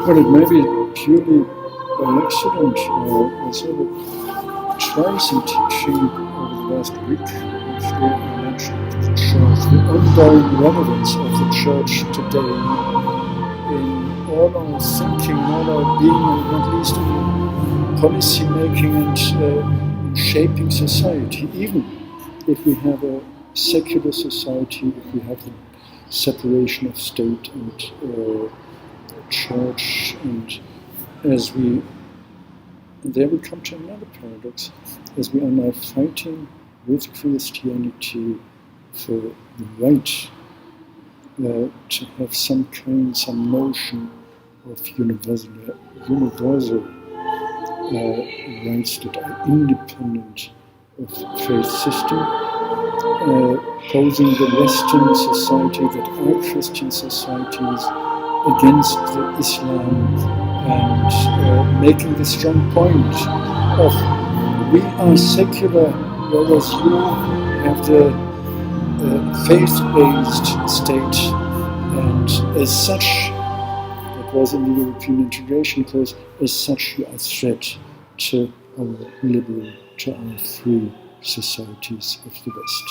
Well, it may be purely by accident or sort of twice in teaching over the last week. Actually, I mentioned the church, the ongoing relevance of the church today in all our thinking, all our being, and not least in policy making and in shaping society. Even if we have a secular society, if we have the separation of state and church, and as we, and there we come to another paradox, as we are now fighting with Christianity for the right to have some notion of universal rights that are independent of faith system, posing the Western society that are Christian societies against the Islam, and making the strong point of we are secular, whereas you have the faith-based state, and as such, that was in the European integration case, as such you are a threat to our liberal, to our free societies of the West.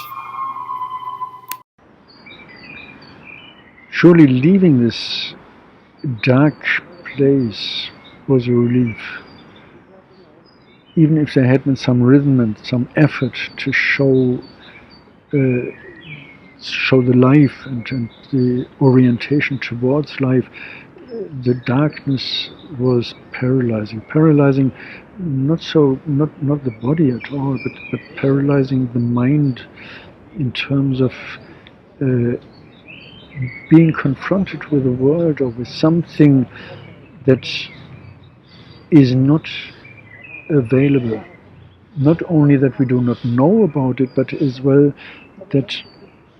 Surely leaving this dark place was a relief, even if there had been some rhythm and some effort to show the life and the orientation towards life. The darkness was paralyzing not the body at all, but paralyzing the mind in terms of being confronted with a world or with something that is not available. Not only that we do not know about it, but as well that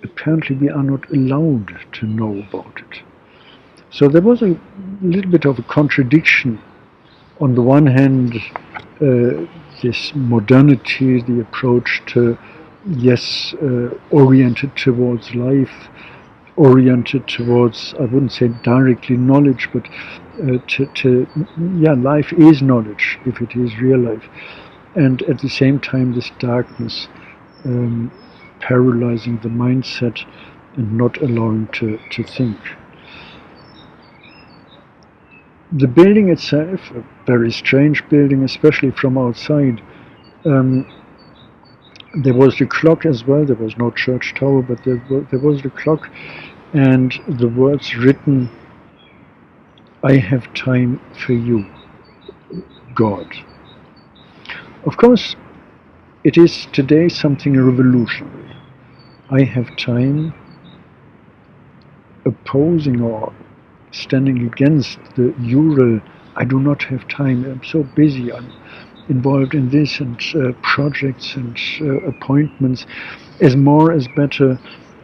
apparently we are not allowed to know about it. So there was a little bit of a contradiction. On the one hand, this modernity, the approach to, oriented towards life, oriented towards, I wouldn't say directly knowledge, but life is knowledge if it is real life. And at the same time, this darkness paralyzing the mindset and not allowing to think. The building itself, a very strange building, especially from outside. There was the clock as well. There was no church tower, but there was the clock, and the words written, "I have time for you, God." Of course, it is today something revolutionary. I have time, opposing or standing against the usual, I do not have time, I'm so busy, I'm involved in this and projects and appointments, as more as better,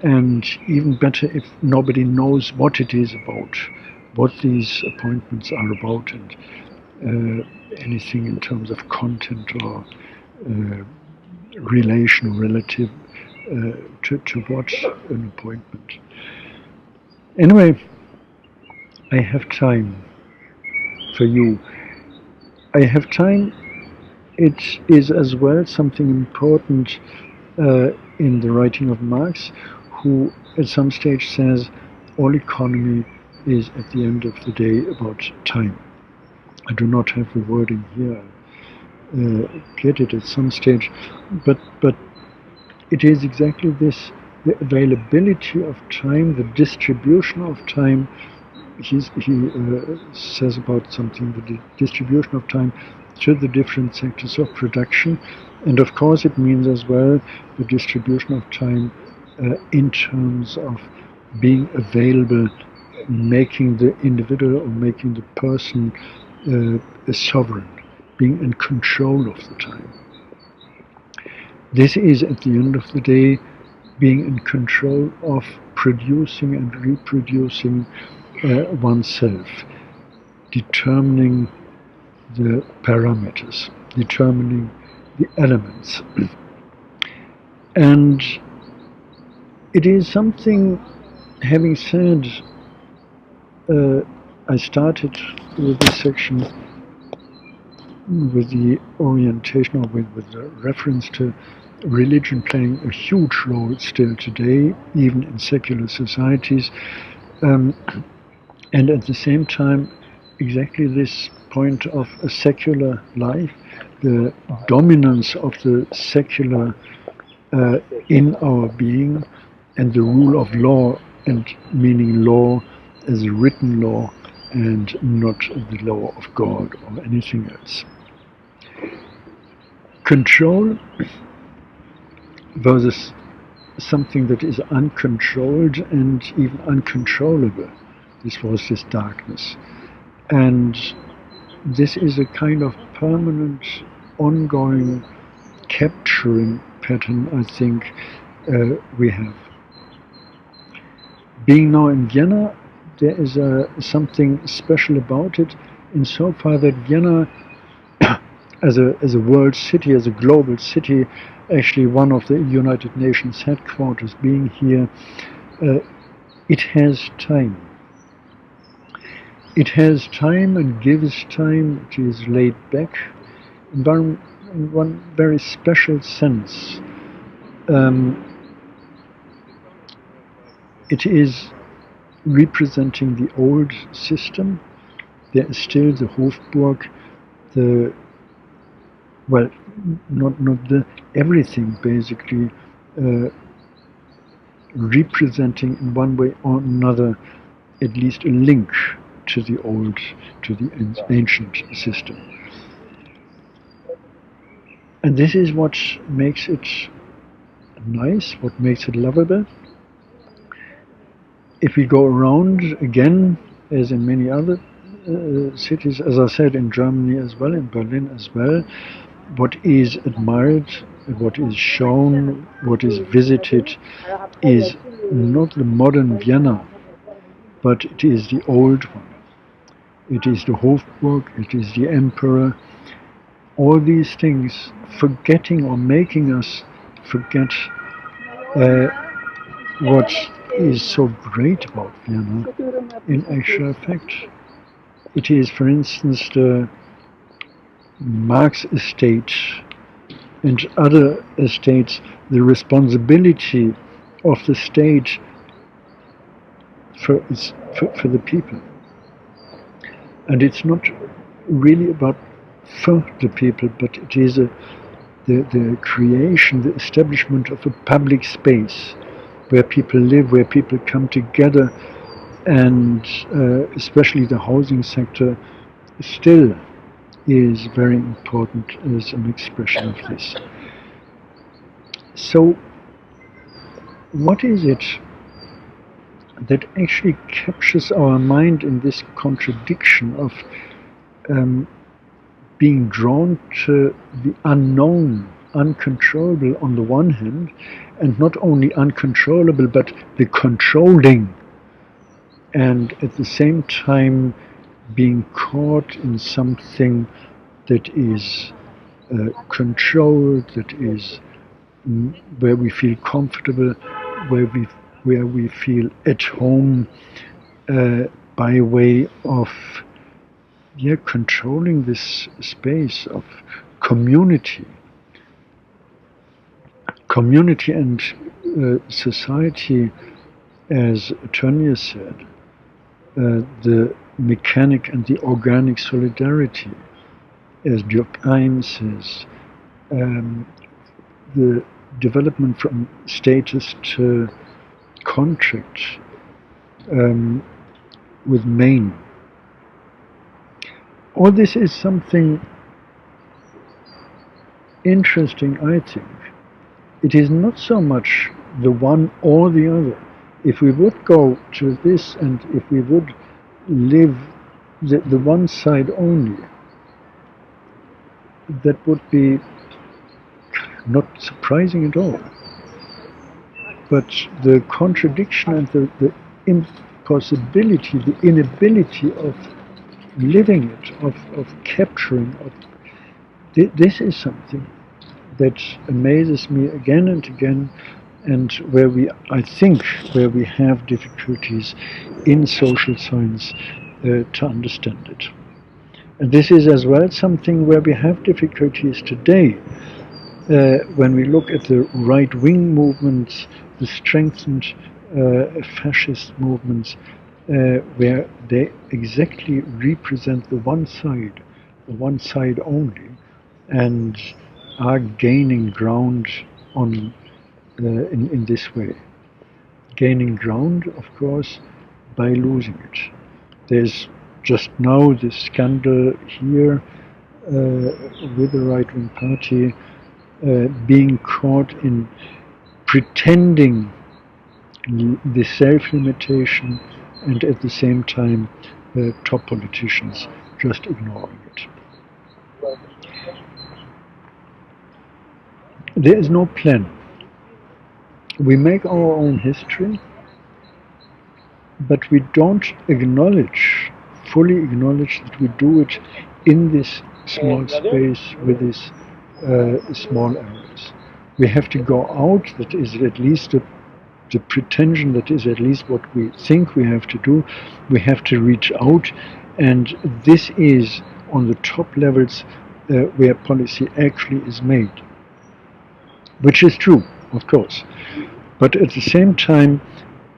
and even better if nobody knows what it is about, what these appointments are about, and anything in terms of content or relation, relative to what an appointment. Anyway, I have time for you. I have time. It is as well something important in the writing of Marx, who at some stage says all economy is at the end of the day about time. I do not have the wording here. Get it at some stage, but it is exactly this: the availability of time, the distribution of time. He says about something, the distribution of time to the different sectors of production, and of course it means as well the distribution of time in terms of being available, making the individual or making the person a sovereign, being in control of the time. This is at the end of the day being in control of producing and reproducing oneself, determining the parameters, determining the elements. And it is something, having said, I started with this section, with the orientation or with the reference to religion playing a huge role still today, even in secular societies, and at the same time, exactly this point of a secular life, the dominance of the secular in our being, and the rule of law, and meaning law as a written law and not the law of God or anything else. Control versus something that is uncontrolled and even uncontrollable. This was this darkness. And this is a kind of permanent, ongoing capturing pattern, I think, we have. Being now in Vienna, there is something special about it, insofar that Vienna, as a world city, as a global city, actually one of the United Nations headquarters being here, it has time. It has time and gives time. It is laid back in one very special sense. It is representing the old system. There is still the Hofburg, not the everything basically, representing in one way or another at least a link to the old, to the ancient system. And this is what makes it nice, what makes it lovable. If we go around again, as in many other cities, as I said, in Germany as well, in Berlin as well, what is admired, what is shown, what is visited is not the modern Vienna, but it is the old one. It is the Hofburg, it is the emperor. All these things, forgetting or making us forget what is so great about Vienna in actual fact. It is, for instance, the Marx estate and other estates, the responsibility of the state for the people. And it's not really about for the people, but it is the creation, the establishment of a public space where people live, where people come together, and especially the housing sector still is very important as an expression of this. So, what is it that actually captures our mind in this contradiction of being drawn to the unknown, uncontrollable on the one hand, and not only uncontrollable but the controlling, and at the same time being caught in something that is controlled, that is where we feel comfortable, where we feel at home, by way of controlling this space of community and society, as Tönnies said, the mechanic and the organic solidarity, as Durkheim says, the development from status to contract with Maine. All this is something interesting, I think. It is not so much the one or the other. If we would go to this and if we would live the one side only, that would be not surprising at all. But the contradiction and the impossibility, the inability of living it, of capturing, this is something that amazes me again and again, and where I think we have difficulties in social science to understand it. And this is as well something where we have difficulties today. When we look at the right-wing movements, the strengthened fascist movements, where they exactly represent the one side only, and are gaining ground on in this way. Gaining ground, of course, by losing it. There's just now this scandal here with the right-wing party being caught in pretending the self-limitation and at the same time top politicians just ignoring it. There is no plan. We make our own history, but we don't fully acknowledge that we do it in this small space with these small areas. We have to go out, that is at least the pretension, that is at least what we think we have to do. We have to reach out, and this is on the top levels where policy actually is made, which is true, of course. But at the same time,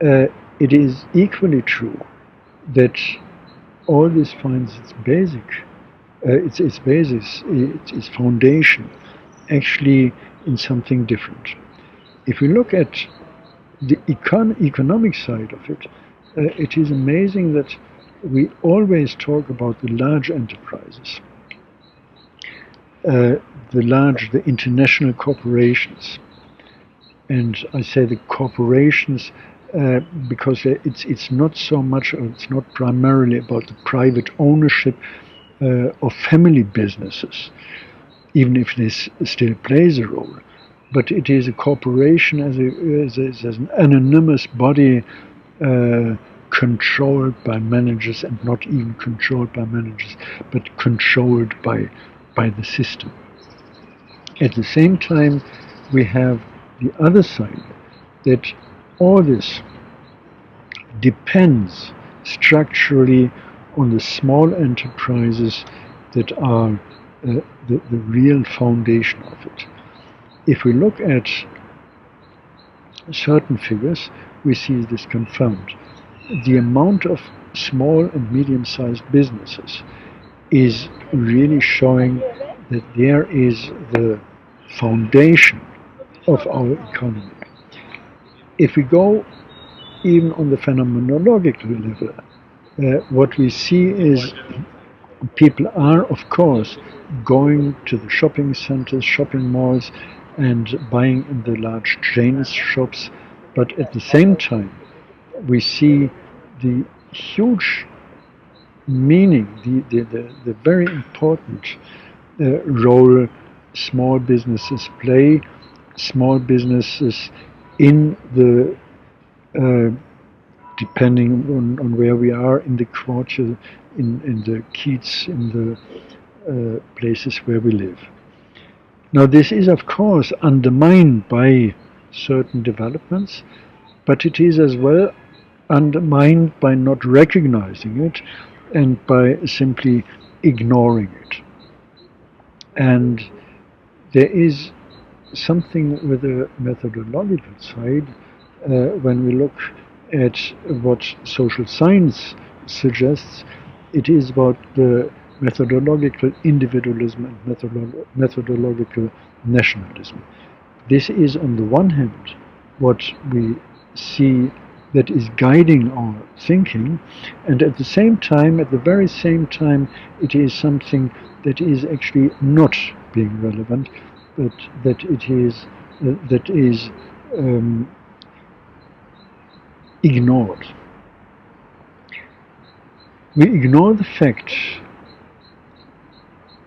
it is equally true that all this finds its basis, its foundation, actually in something different. If we look at the economic side of it, it is amazing that we always talk about the large enterprises, the international corporations. And I say the corporations because it's not so much, or it's not primarily about the private ownership of family businesses, even if this still plays a role. But it is a corporation as an anonymous body controlled by managers, and not even controlled by managers, but controlled by the system. At the same time, we have the other side, that all this depends structurally on the small enterprises that are the real foundation of it. If we look at certain figures, we see this confirmed. The amount of small and medium-sized businesses is really showing that there is the foundation of our economy. If we go even on the phenomenological level, what we see is people are, of course, going to the shopping centers, shopping malls, and buying in the large chain shops, but at the same time, we see the huge meaning, the very important role small businesses play, small businesses in the, depending on where we are, in the quarter, in the kiez, in the places where we live. Now this is of course undermined by certain developments, but it is as well undermined by not recognizing it and by simply ignoring it. And there is something with a methodological side when we look at what social science suggests. It is about the methodological individualism and methodological nationalism. This is on the one hand what we see that is guiding our thinking, and at the same time, at the very same time, it is something that is actually not being relevant, but that it is ignored. We ignore the fact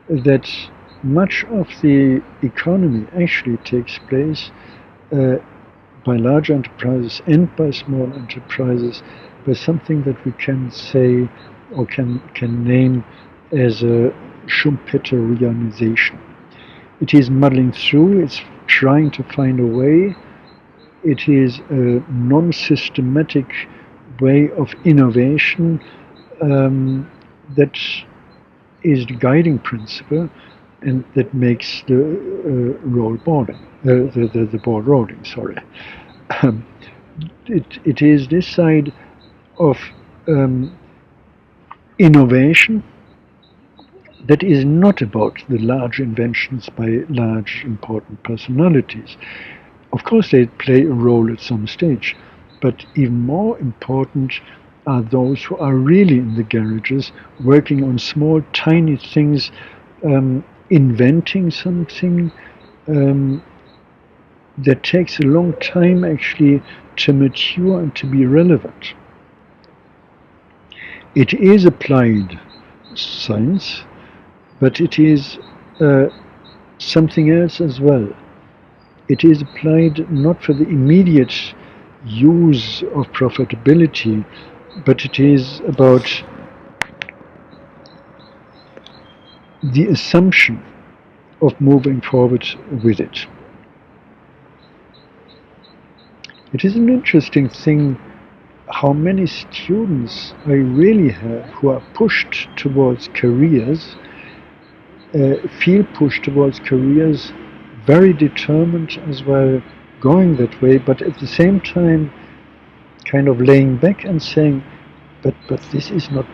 that much of the economy actually takes place by large enterprises and by small enterprises, by something that we can say or can name as a Schumpeterianization. It is muddling through, it's trying to find a way, it is a non-systematic way of innovation that is the guiding principle, and that makes the roll boarding, the board rolling. Sorry, it is this side of innovation that is not about the large inventions by large important personalities. Of course, they play a role at some stage, but even more important are those who are really in the garages, working on small, tiny things, inventing something that takes a long time actually to mature and to be relevant. It is applied science, but it is something else as well. It is applied not for the immediate use of profitability, but it is about the assumption of moving forward with it. It is an interesting thing how many students I really have who are pushed towards careers, feel pushed towards careers, very determined as well, going that way, but at the same time kind of laying back and saying, but this is not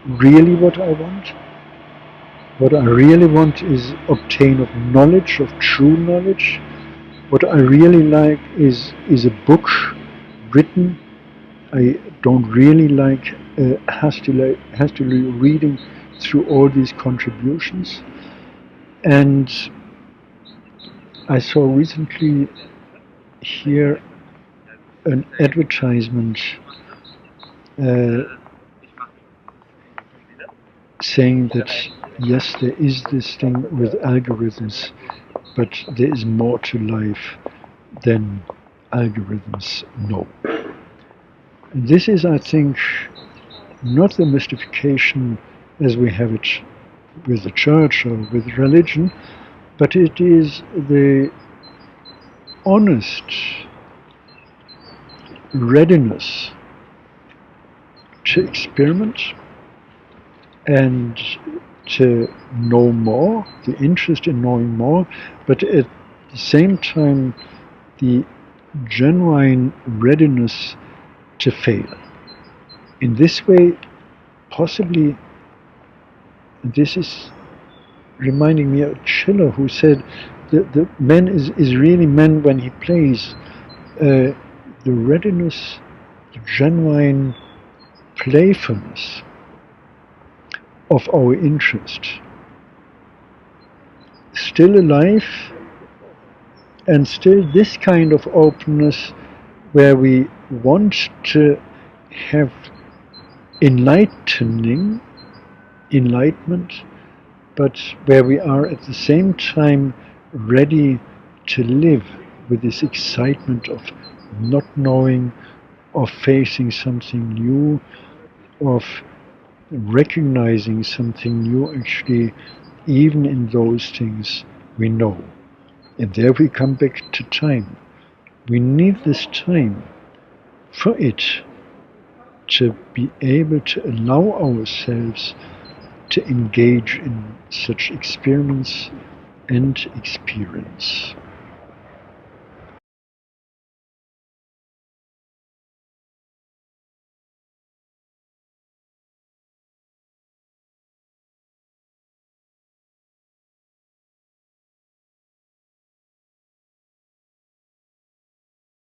really what I want. What I really want is obtain of knowledge, of true knowledge. What I really like is a book written. I don't really like hastily reading through all these contributions. And I saw recently here an advertisement saying that yes, there is this thing with algorithms, but there is more to life than algorithms know. And this is, I think, not the mystification as we have it with the church or with religion, but it is the honest readiness to experiment and to know more, the interest in knowing more, but at the same time the genuine readiness to fail. In this way, possibly, this is reminding me of Schiller, who said the man is really man when he plays. The readiness, the genuine playfulness of our interest, still alive, and still this kind of openness where we want to have enlightenment, but where we are at the same time ready to live with this excitement of not knowing, of facing something new, of recognizing something new actually, even in those things we know. And there we come back to time. We need this time for it to be able to allow ourselves to engage in such experiments and experience.